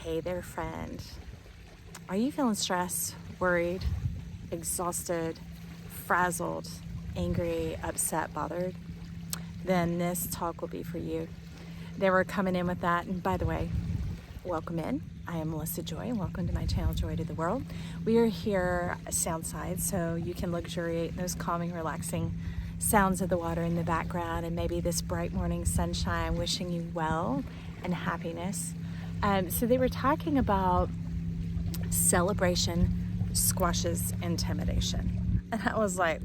Hey there, friend. Are you feeling stressed, worried, exhausted, frazzled, angry, upset, bothered? Then this talk will be for you. They were coming in with that. And by the way, welcome in. I am Melissa Joy, and welcome to my channel, Joy to the World. We are here Soundside, so you can luxuriate in those calming, relaxing sounds of the water in the background, and maybe this bright morning sunshine, wishing you well and happiness. So they were talking about celebration squashes intimidation. And I was like,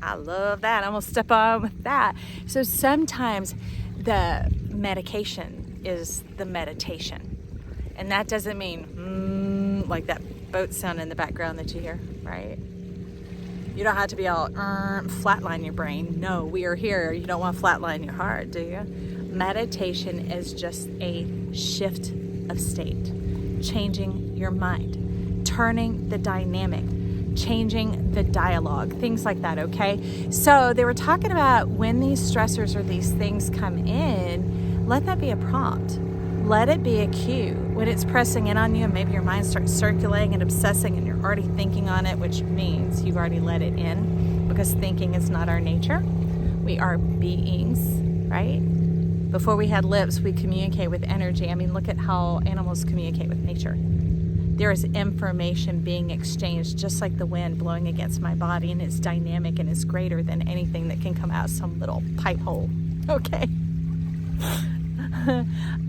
I love that. I'm gonna step on with that. So sometimes the medication is the meditation. And that doesn't mean like that boat sound in the background that you hear, right? You don't have to be all flatline your brain. No, we are here. You don't want to flatline your heart, do you? Meditation is just a shift of state, changing your mind, turning the dynamic, changing the dialogue, things like that, okay? So they were talking about when these stressors or these things come in, let that be a prompt. Let it be a cue. When it's pressing in on you and maybe your mind starts circulating and obsessing and you're already thinking on it, which means you've already let it in, because thinking is not our nature. We are beings, right? Before we had lips, we communicate with energy. I mean, look at how animals communicate with nature. There is information being exchanged, just like the wind blowing against my body, and it's dynamic and it's greater than anything that can come out of some little pipe hole, okay?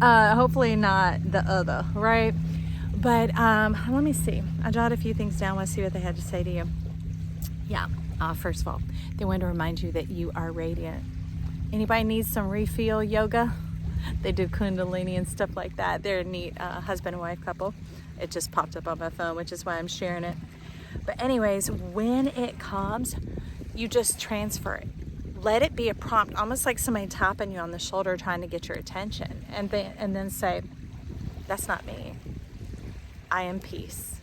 Hopefully not the other, right? But let me see. I jotted a few things down. Let's see what they had to say to you. Yeah, first of all, they wanted to remind you that you are radiant. Anybody needs some refuel yoga? They do Kundalini and stuff like that. They're a neat husband and wife couple. It just popped up on my phone, which is why I'm sharing it. But anyways, when it comes, you just transfer it. Let it be a prompt, almost like somebody tapping you on the shoulder trying to get your attention. And then say, that's not me. I am peace.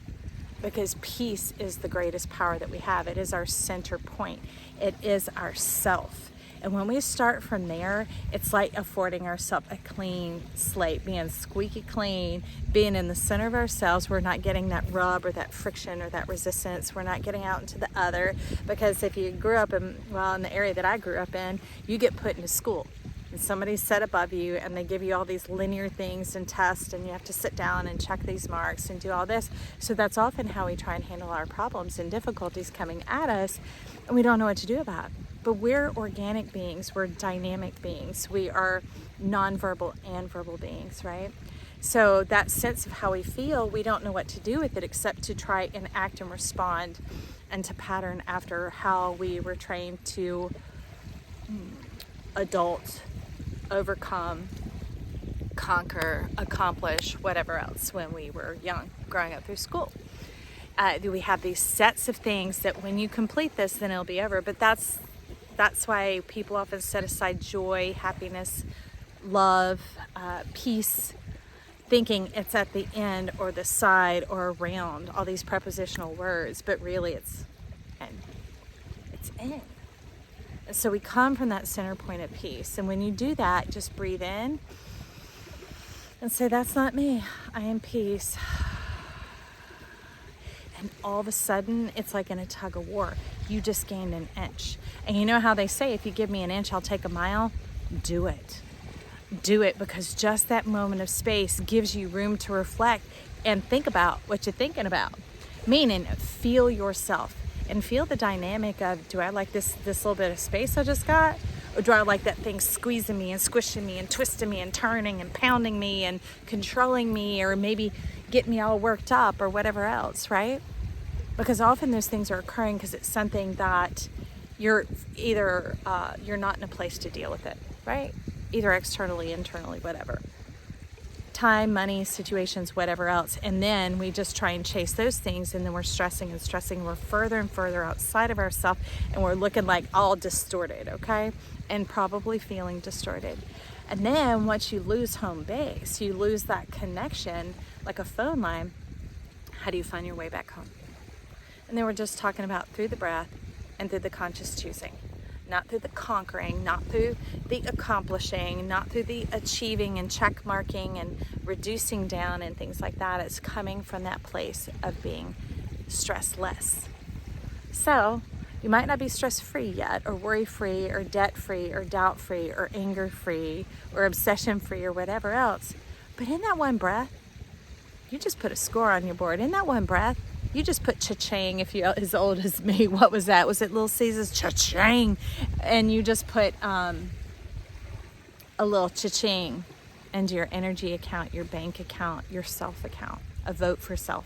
Because peace is the greatest power that we have. It is our center point. It is our self. And when we start from there, it's like affording ourselves a clean slate, being squeaky clean, being in the center of ourselves. We're not getting that rub or that friction or that resistance. We're not getting out into the other. Because if you grew up in the area that I grew up in, you get put into school. And somebody's set above you and they give you all these linear things and tests, and you have to sit down and check these marks and do all this. So that's often how we try and handle our problems and difficulties coming at us, and we don't know what to do about it. But we're organic beings, we're dynamic beings, we are nonverbal and verbal beings, right? So that sense of how we feel, we don't know what to do with it except to try and act and respond and to pattern after how we were trained to adult, overcome, conquer, accomplish, whatever else when we were young, growing up through school. We have these sets of things that when you complete this, then it'll be over. But that's why people often set aside joy, happiness, love, peace, thinking it's at the end or the side or around, all these prepositional words, but really it's in. It's in. And so we come from that center point of peace. And when you do that, just breathe in and say, that's not me. I am peace. And all of a sudden, it's like in a tug of war. You just gained an inch. And you know how they say, if you give me an inch, I'll take a mile? Do it. Do it, because just that moment of space gives you room to reflect and think about what you're thinking about. Meaning, feel yourself and feel the dynamic of, do I like this little bit of space I just got? Or do I like that thing squeezing me and squishing me and twisting me and turning and pounding me and controlling me, or maybe getting me all worked up or whatever else, right? Because often those things are occurring because it's something that you're either, you're not in a place to deal with it, right? Either externally, internally, whatever. Time, money, situations, whatever else. And then we just try and chase those things, and then we're stressing and stressing. We're further and further outside of ourselves, and we're looking like all distorted, okay? And probably feeling distorted. And then once you lose home base, you lose that connection, like a phone line, how do you find your way back home? And then we're just talking about through the breath and through the conscious choosing. not through the conquering, not through the accomplishing, not through the achieving and check marking and reducing down and things like that. It's coming from that place of being stressless. So you might not be stress-free yet, or worry-free, or debt-free, or doubt-free, or anger-free, or obsession-free, or whatever else. But in that one breath, you just put a score on your board. In that one breath, you just put cha-ching. If you're as old as me, what was that? Was it Little Caesars? Cha-ching. And you just put a little cha-ching into your energy account, your bank account, your self account, a vote for self.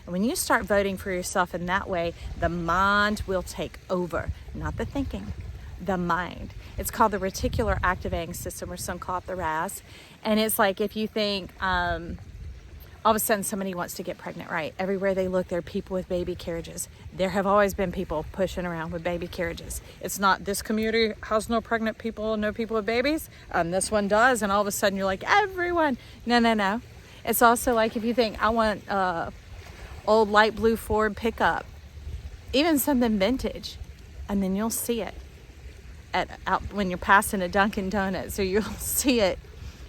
And when you start voting for yourself in that way, the mind will take over, not the thinking, the mind. It's called the reticular activating system, or some call it the RAS. And it's like if you think all of a sudden somebody wants to get pregnant, right? Everywhere they look, there are people with baby carriages. There have always been people pushing around with baby carriages. It's not this community has no pregnant people, no people with babies. This one does. And all of a sudden you're like, everyone. No. It's also like if you think, I want old light blue Ford pickup, even something vintage, and then you'll see it out when you're passing a Dunkin' Donuts, or you'll see it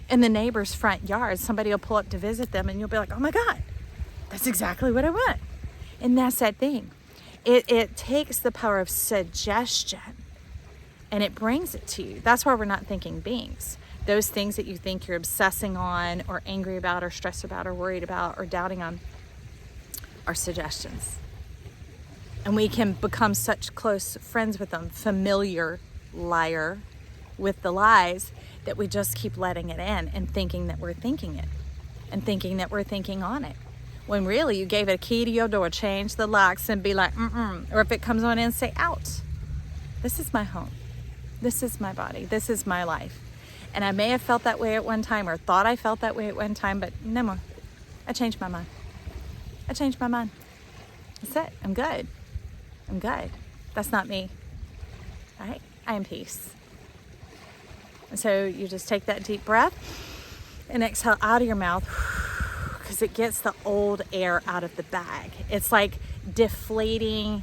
in the neighbor's front yard. Somebody will pull up to visit them, and you'll be like, oh my God, that's exactly what I want. And that's that thing. It takes the power of suggestion and it brings it to you. That's why we're not thinking beings. Those things that you think you're obsessing on, or angry about, or stressed about, or worried about, or doubting on, are suggestions. And we can become such close friends with them, familiar liar with the lies, that we just keep letting it in and thinking that we're thinking it, and thinking that we're thinking on it. When really you gave it a key to your door, change the locks and be like, or if it comes on in, say out. This is my home. This is my body. This is my life. And I may have felt that way at one time, or thought I felt that way at one time, but no more. I changed my mind. I changed my mind. That's it. I'm good. I'm good. That's not me. All right? I am peace. And so you just take that deep breath and exhale out of your mouth, because it gets the old air out of the bag. It's like deflating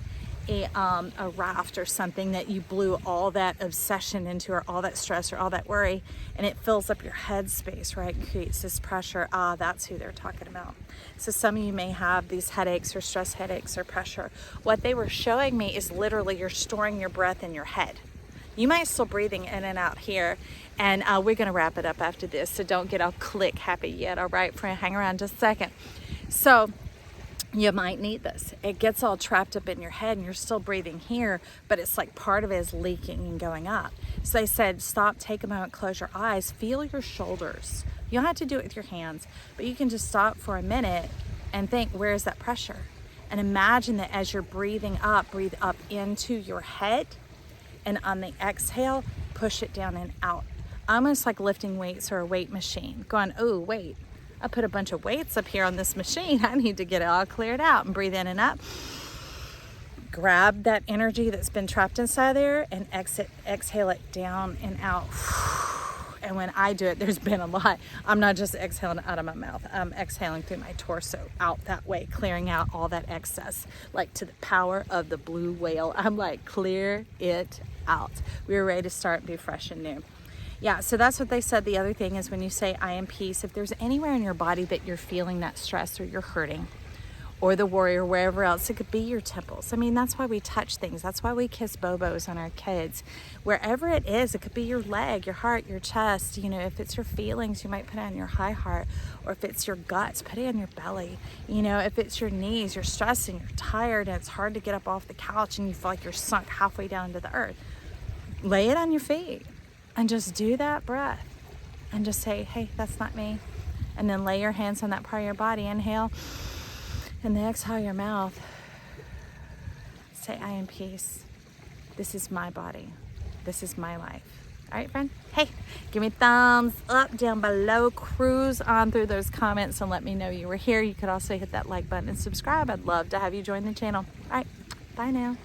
a raft or something that you blew all that obsession into, or all that stress, or all that worry, and it fills up your head space, right? Creates this pressure. That's who they're talking about. So some of you may have these headaches, or stress headaches, or pressure. What they were showing me is literally you're storing your breath in your head. You might still breathing in and out here, and we're going to wrap it up after this, so don't get all click happy yet. All right, friend, hang around just a second. So you might need this. It gets all trapped up in your head and you're still breathing here, but it's like part of it is leaking and going up. So they said, stop, take a moment, close your eyes, feel your shoulders. You don't have to do it with your hands, but you can just stop for a minute and think, where is that pressure? And imagine that as you're breathing up, breathe up into your head, and on the exhale, push it down and out. Almost like lifting weights or a weight machine. Going, oh, wait, I put a bunch of weights up here on this machine. I need to get it all cleared out, and breathe in and up. Grab that energy that's been trapped inside there and exhale it down and out. And when I do it, there's been a lot. I'm not just exhaling out of my mouth. I'm exhaling through my torso out that way, clearing out all that excess, like to the power of the blue whale. I'm like, clear it out. We're ready to start and be fresh and new. Yeah, so that's what they said. The other thing is when you say, I am peace, if there's anywhere in your body that you're feeling that stress, or you're hurting, or the worry, or wherever else, it could be your temples. I mean, that's why we touch things. That's why we kiss bobos on our kids. Wherever it is, it could be your leg, your heart, your chest. You know, if it's your feelings, you might put it on your high heart. Or if it's your guts, put it on your belly. You know, if it's your knees, you're stressed and you're tired and it's hard to get up off the couch and you feel like you're sunk halfway down to the earth, lay it on your feet and just do that breath and just say, hey, that's not me. And then lay your hands on that part of your body. Inhale. And then exhale your mouth. Say, I am peace. This is my body. This is my life. All right, friend? Hey, give me thumbs up down below. Cruise on through those comments and let me know you were here. You could also hit that like button and subscribe. I'd love to have you join the channel. All right, bye now.